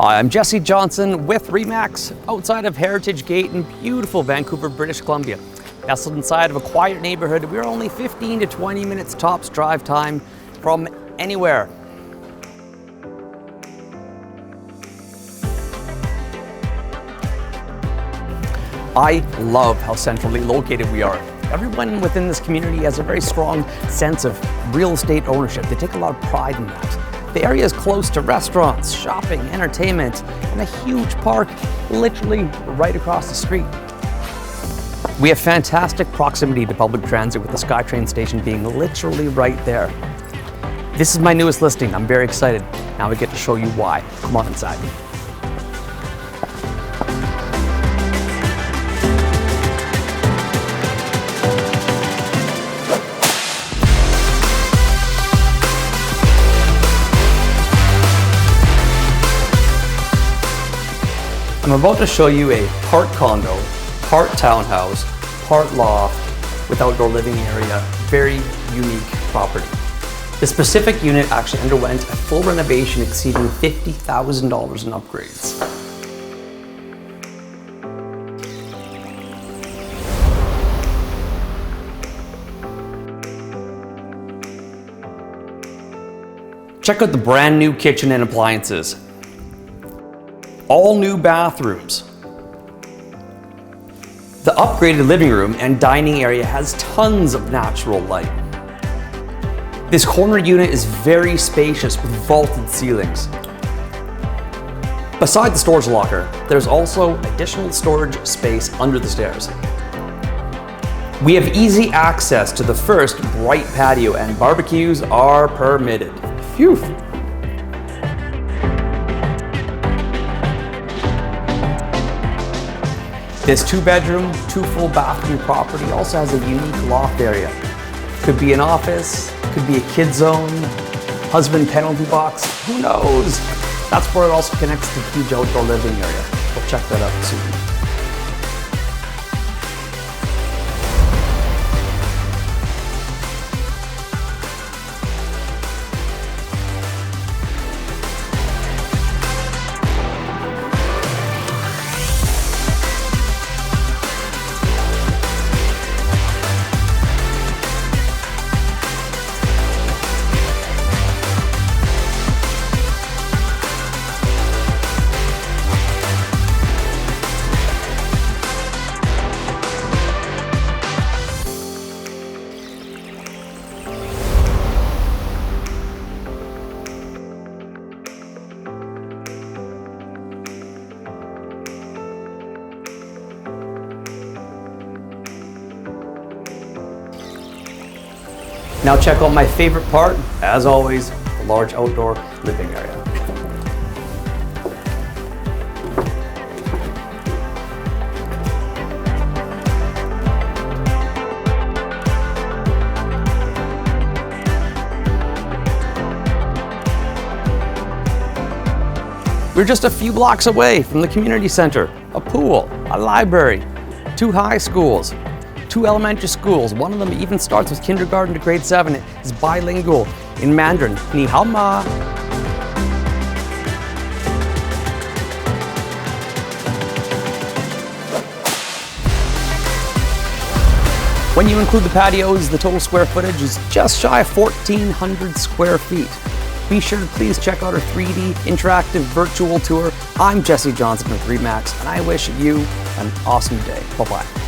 Hi, I'm Jessi Johnson with Remax outside of Heritage Gate in beautiful Vancouver, British Columbia. Nestled inside of a quiet neighborhood, we're only 15 to 20 minutes tops drive time from anywhere. I love how centrally located we are. Everyone within this community has a very strong sense of real estate ownership. They take a lot of pride in that. The area is close to restaurants, shopping, entertainment, and a huge park literally right across the street. We have fantastic proximity to public transit with the Skytrain station being literally right there. This is my newest listing. I'm very excited. Now we get to show you why. Come on inside. I'm about to show you a part condo, part townhouse, part loft with outdoor living area, very unique property. The specific unit actually underwent a full renovation exceeding $50,000 in upgrades. Check out the brand new kitchen and appliances. All new bathrooms. The upgraded living room and dining area has tons of natural light. This corner unit is very spacious with vaulted ceilings. Beside the storage locker, there's also additional storage space under the stairs. We have easy access to the first bright patio and barbecues are permitted. Phew. This 2-bedroom, 2 full bathroom property also has a unique loft area. Could be an office, could be a kid zone, husband penalty box, who knows? That's where it also connects to the huge outdoor living area. We'll check that out soon. Now check out my favorite part, as always, the large outdoor living area. We're just a few blocks away from the community center, a pool, a library, 2 high schools, 2 elementary schools. One of them even starts with kindergarten to grade 7. It is bilingual in Mandarin. Ni hao ma. When you include the patios, the total square footage is just shy of 1,400 square feet. Be sure to please check out our 3D interactive virtual tour. I'm Jessi Johnson with Remax, and I wish you an awesome day. Bye-bye.